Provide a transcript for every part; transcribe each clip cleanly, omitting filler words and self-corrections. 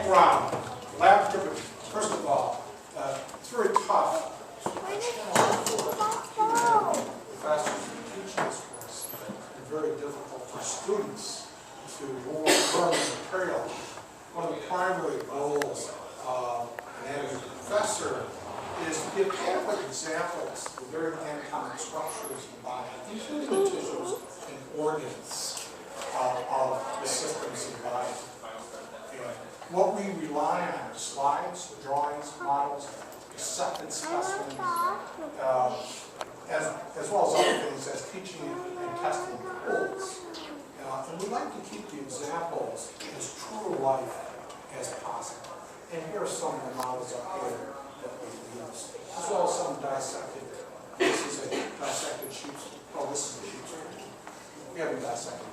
background, lab equipment. First of all, it's very tough. Professors who teach this course, it's very difficult for students to learn the material. One of the primary goals of an anatomy professor is to give adequate examples of very anatomic structures in the body, including the tissues and organs of the systems of the body. And what we rely on are slides, drawings, models, accepted specimens, as well as other things as teaching and testing tools. And we like to keep the examples as true to life as possible. And here are some of the models up here that we use, as well as some dissected. This is a dissected sheep's. Oh, this is a sheep's. We haven't dissected.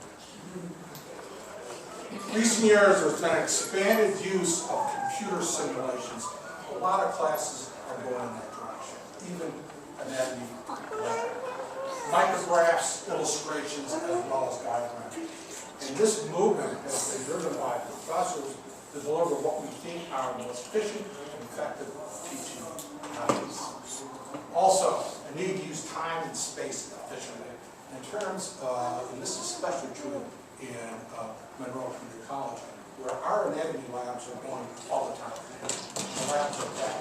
Recent years, there's been expanded use of computer simulations. A lot of classes are going in that direction, even anatomy, micrographs, illustrations, as well as diagrams. And this movement has been driven by professors to deliver what we think are the most efficient and effective teaching methods. Also, a need to use time and space efficiently. In terms of, and this is especially true in Monroe Community College, where our anatomy labs are going all the time. The labs are back.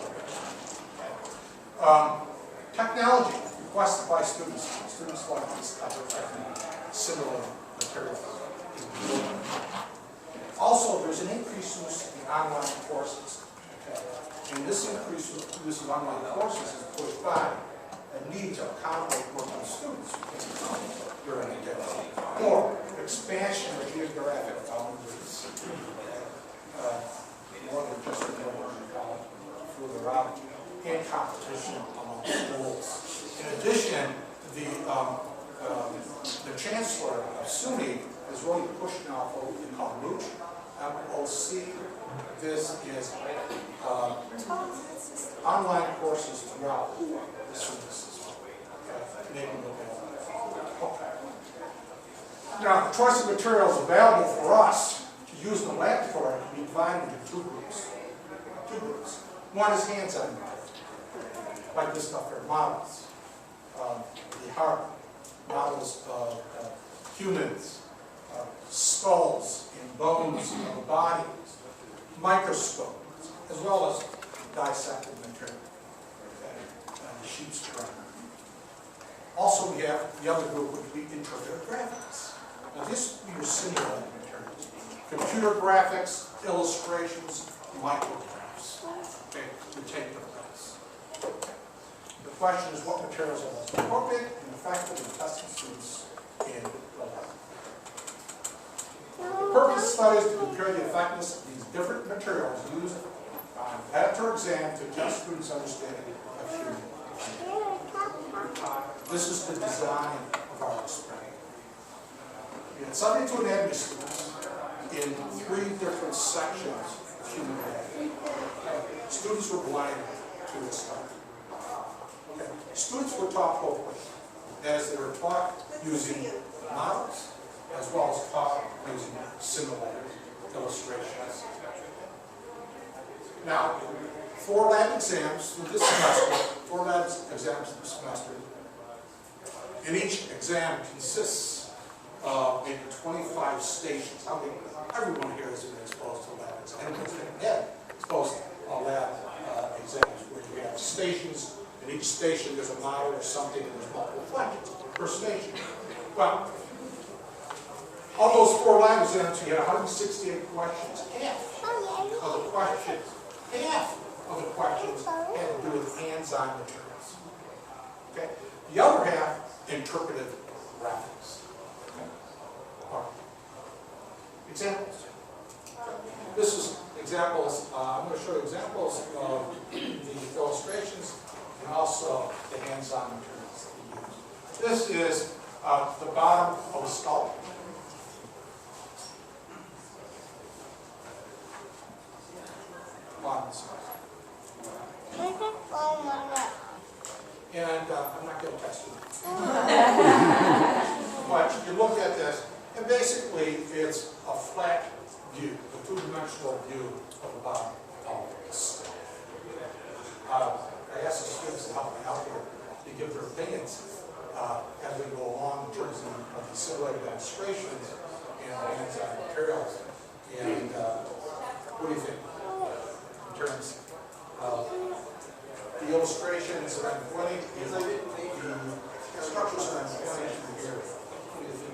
Technology requested by students. Students like this type of technique, similar materials. Also, there's an increased use in online courses. Okay? And this increased use of online courses is pushed by a need to accommodate working students during the day. Or expansion of geographic boundaries. More than just in college, further out, and competition among schools. In addition, the chancellor of SUNY is really pushing out what we call MOOC, M-O-C. This is online courses throughout the SUNY system. Okay. Now, the choice of materials available for us to use in the laboratory can be divided into two groups. One is hands-on methods, like this stuff here, models. The heart, models of humans, skulls and bones of the body, microscopes, as well as dissected material, sheep's cranium. Also, we have the other group would be interpretive graphics. Now, this would be your simulated materials. Computer graphics, illustrations, micrographs. Okay, to take the place. The question is, what materials are most appropriate and effective in testing students in the lab? The purpose of studies is to compare the effectiveness of these different materials used on laboratory exam to test students' understanding of human anatomy. This is the design of our experiment. We had 72 anatomy students in 3 different sections of human anatomy. Students were blinded to this study. Okay. Students were taught both ways, as they were taught using models, as well as taught using simulated illustrations. Now, 4 lab exams through this semester, 4 lab exams through the semester, and each exam consists of maybe 25 stations. I mean, everyone here has been exposed to lab exams. Everyone's been exposed to lab exams where you have stations, and each station there's a model or something, and there's multiple questions per station. Well, of those 4 lab exams, you had 168 questions. Half of the questions had to do with hands-on materials. Okay? The other half, interpretive graphics. Okay? All right. Examples. This is examples, I'm going to show you examples of the illustrations and also the hands-on materials that we use. This is the bottom of a skull. Bottom of the skull. And I'm not going to test it. But you look at this, and basically it's a flat view, a 2-dimensional view of the bottom of this. I asked the students to help me out here to give their opinions as we go along in terms of the simulated demonstrations and hands-on materials. And what do you think in terms of the illustrations that I'm pointing, the structures that I'm pointing to here? What do you think?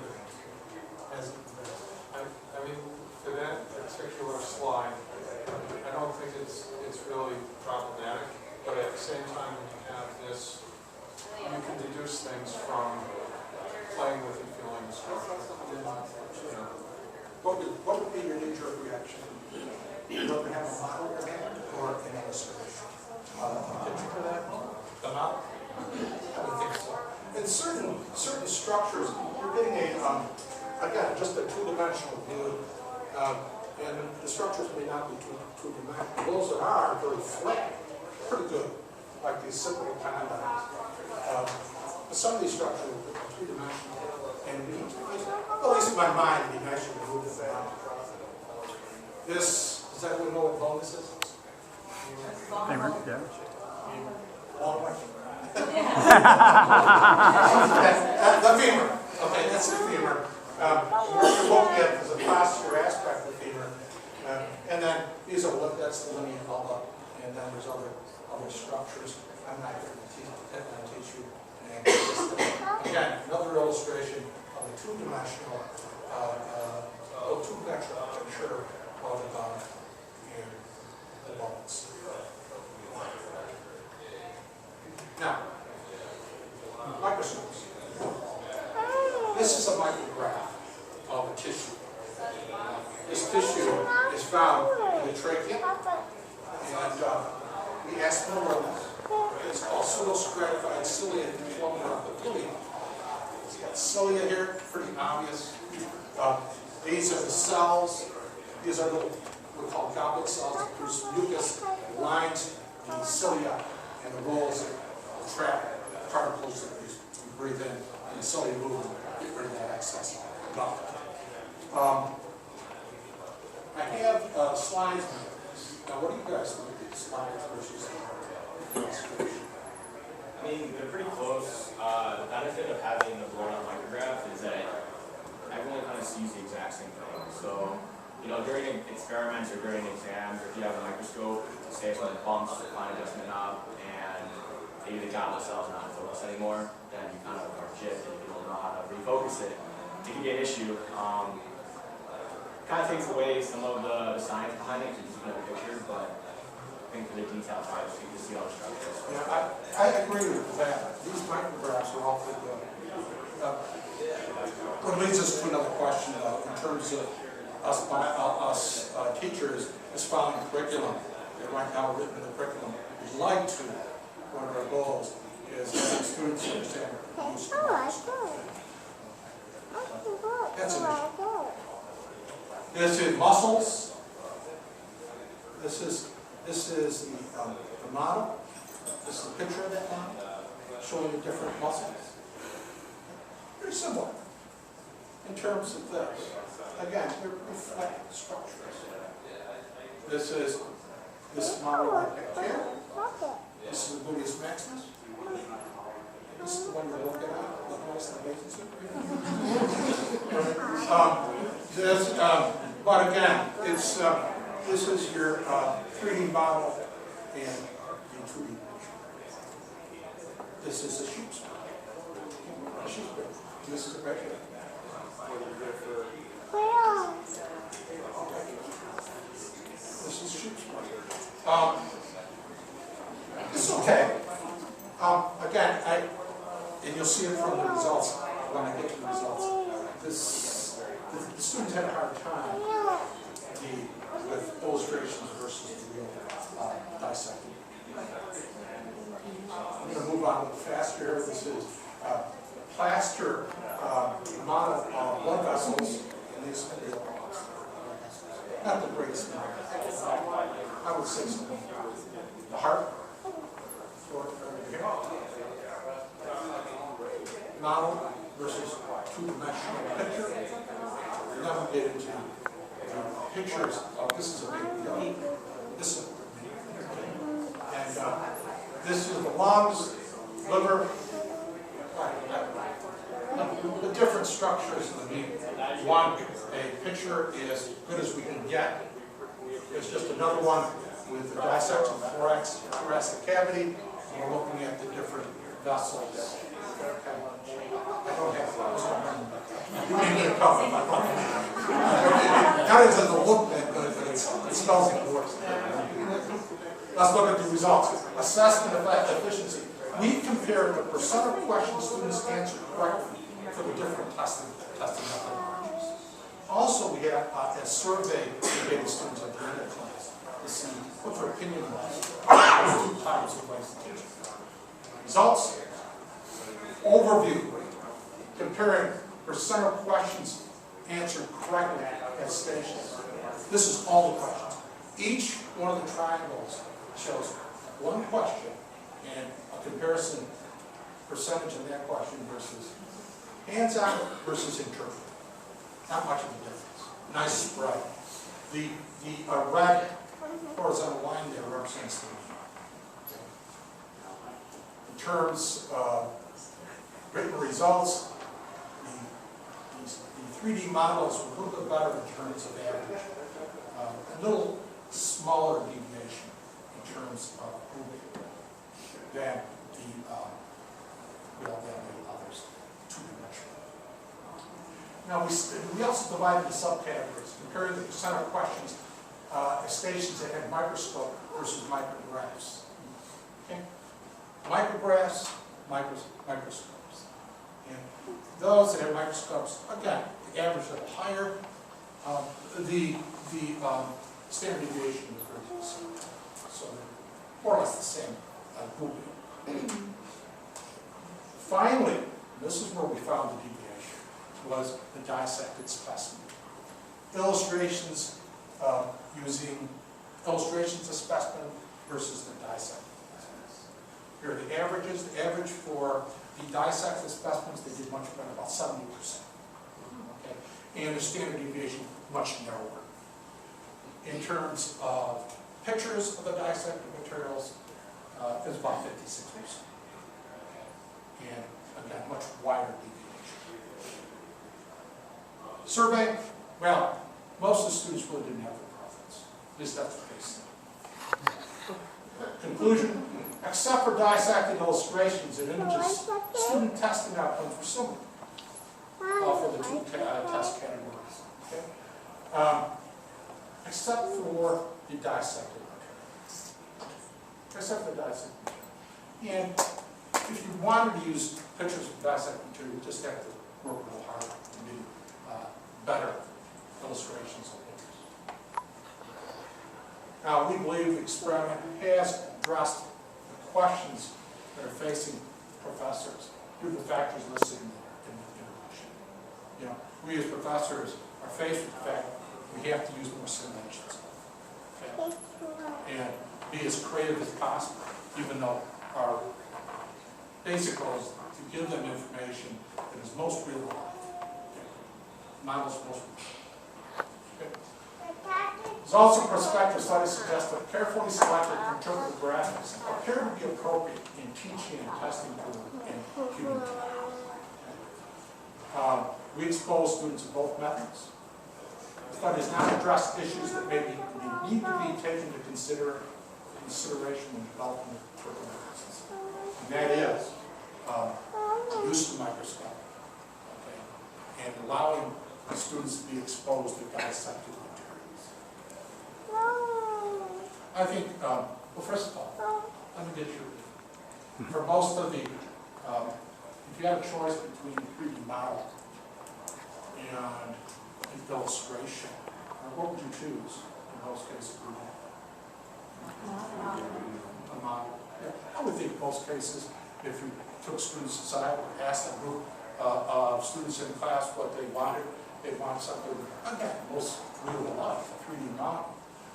I mean, for that particular slide, I don't think it's really problematic, but at the same time, when you have this, you can deduce things from playing with and feeling the structure. You know. What would be your knee-jerk reaction? You rather have a model in your hand or an illustration? Picture for that? The model? I would think so. In certain structures, you're getting again, just a two-dimensional view, and the structures may not be two-dimensional. Those that are very flat, pretty good, like these simple condyles. But some of these structures are three-dimensional, and at least in my mind, it'd be nicer to move it down. This, does everyone know what bone this is? Femur, yeah. Long way. The femur. Okay, that's the femur. What you're looking at is a posterior aspect of the femur. And then these are that's the linea alba, and then there's other structures. I'm not going to teach you. Again, another illustration of a two-dimensional picture of the bone and the bones. Now, microscopes. This is a micrograph of a tissue. This tissue is found in the trachea, and we ask Monroe. It's called pseudostratified cilia in Cronmiller epithelium. It's got cilia here, pretty obvious. These are the cells. These are little, we call goblet cells that produce mucus, lines the cilia, and the walls that trap particles that we breathe in, and the cilia move and get rid of that excess goblet. I have slides. Now, what do you guys think of these slides versus illustration? I mean, they're pretty close. The benefit of having the blown-up micrograph is that everyone kind of sees the exact same thing. So, you know, during experiments or during exams, or if you have a microscope, say if someone bumps the fine adjustment knob and maybe the goblet cell's not focused anymore, then you kind of are gypped and you don't know how to refocus it. It can be an issue. Kind of takes away some of the science behind it, because you can have a picture, but I think for the detail part, you can see all the structures. Yeah, I agree with that. These micrographs are awfully good. What leads us to another question, in terms of us teachers, is following curriculum. And right now, written in the curriculum, we'd like to, one of our goals is having students understand the use of microscopes. That's an issue. This is muscles. This is the model. This is a picture of that model, showing the different muscles. Very similar in terms of this. Again, they're reflective structures. This is this model right here. This is the gluteus maximus. This is the one you're looking at. But again, it's this is your 3D model and the 2D picture. This is a sheep's brain. This is a right here. This is sheep's brain. It's okay. Again, and you'll see it from the results when I get to the results. The students had a hard time with illustrations versus the real dissecting. I'm going to move on a little faster here. This is plaster model of blood vessels, and these are real blood vessels. Not the greatest model. I would say so. The heart. Model versus two-dimensional picture. Then we get into pictures of, this is a big, this is and this is the lungs, liver, the different structures of the meat. One, a picture is as good as we can get. There's just another one with the dissection of the thoracic cavity, and we're looking at the different vessels. Okay. I don't have those. You may need a couple. That doesn't look that good, but it smells like worse. Let's look at the results. Assessment of efficiency. We compared the percent of questions students answered correctly for the different testing methodologies. Also, we had a survey we gave the students at the end of class to see what their opinion was on those two types of ways to teach. Results. Overview. Comparing percent of questions answered correctly at stations. This is all the questions. Each one of the triangles shows one question and a comparison percentage in that question versus hands-on versus interpreted. Not much of a difference. Nice spread. The red horizontal line there represents the in terms of written results, the 3D models were a little bit better in terms of average. A little smaller deviation in terms of grouping than the others, two-dimensional. Now we also divided the subcategories, comparing the percent of questions at stations that had microscope versus micrographs. Okay? Micrographs, microscopes. And those that have microscopes, again, the average is a little higher. The standard deviation is very similar. So they're more or less the same grouping. Finally, this is where we found the deviation, was the dissected specimen. Illustrations using illustrations of specimen versus the dissected specimens. Here are the averages. The average for the dissected specimens, they did much better, about 70%. Okay? And the standard deviation, much narrower. In terms of pictures of the dissected materials, it's about 56%. And again, much wider deviation. Survey, well, most of the students really didn't have a preference. At least that's what they said. Conclusion, except for dissected illustrations and images, student testing outcomes were similar for the two test categories. Okay? Except for the dissected materials. Except for the dissected material. And if you wanted to use pictures of dissected material, you just have to work a little harder to do better illustrations of pictures. Now, we believe the experiment has addressed the questions that are facing professors due to the factors listed in the introduction. You know, we as professors are faced with the fact we have to use more simulations. Okay? And be as creative as possible, even though our basic goal is to give them information that is most real life. Okay? Models most real. Okay? Results of prospective studies suggest that carefully selected interpretive graphics appear to be appropriate in teaching and testing tools in human trials. We expose students to both methods. The study does not address issues that need to be taken into consideration when developing the curriculum methods. And that is the use of the microscope, okay, and allowing the students to be exposed to dissected materials. I think, well, first of all, let me get you, for most of the, if you had a choice between 3D model and illustration, what would you choose in most cases? A model. Yeah. I would think in most cases, if you took students aside and asked a group of students in class what they wanted, they'd want something, again, most real life, a 3D model,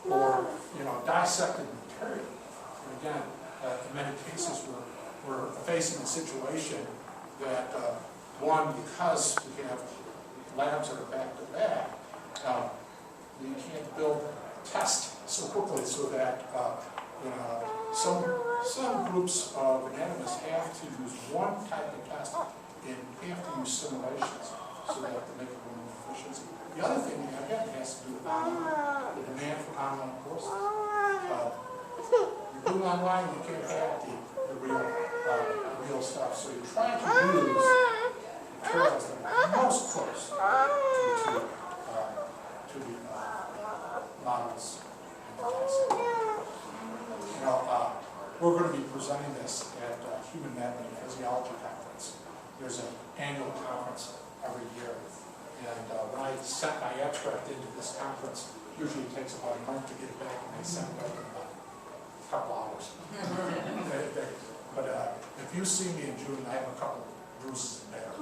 or, you know, dissected material. And again, in many cases, we're facing a situation that, one, because we have labs that are back to back, you can't build test so quickly so that, you know, some groups of anatomists have to use one type of test and have to use simulations so they have to make it more efficiency. The other thing you have, again, has to do with the demand for online courses. You do online, you can't have the real stuff, so you're trying to use materials that are most close to the models. You know, we're going to be presenting this at Human Anatomy and Physiology Conference. There's an annual conference every year. And when I sent my abstract into this conference, usually it takes about a month to get it back, and they send it back in about a couple hours. But if you see me in June, I have a couple bruises and bears.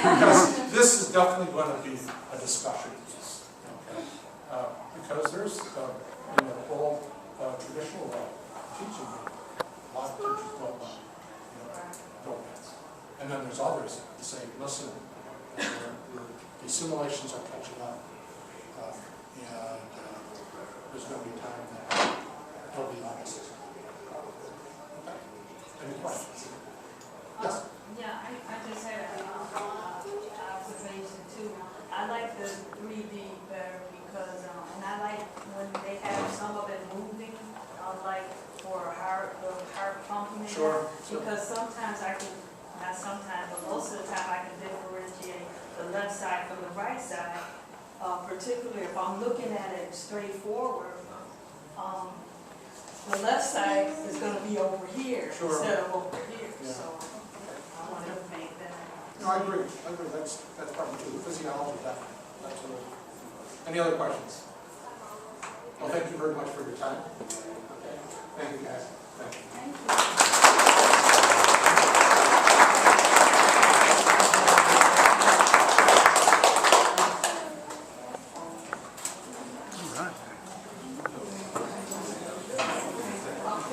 Because this is definitely going to be a discussion. Okay? Because there's in the whole traditional teaching, a lot of teachers don't want that. And then there's others that say, listen, the simulations are catching up, and there's going to be time that they'll be honest. Okay. Any questions? Yes? Yeah, I just had an observation too. I like the 3D better because, and I like when they have some of it moving, like for the heart pumping. Sure. Because sometimes I can, not sometimes, but most of the time I can differentiate the left side from the right side, particularly if I'm looking at it straight forward. The left side is going to be over here instead of over here. Yeah. So I want to make that. No, I agree. That's probably true. The physiology, definitely. Absolutely. Any other questions? Well, thank you very much for your time. Okay. Thank you, guys.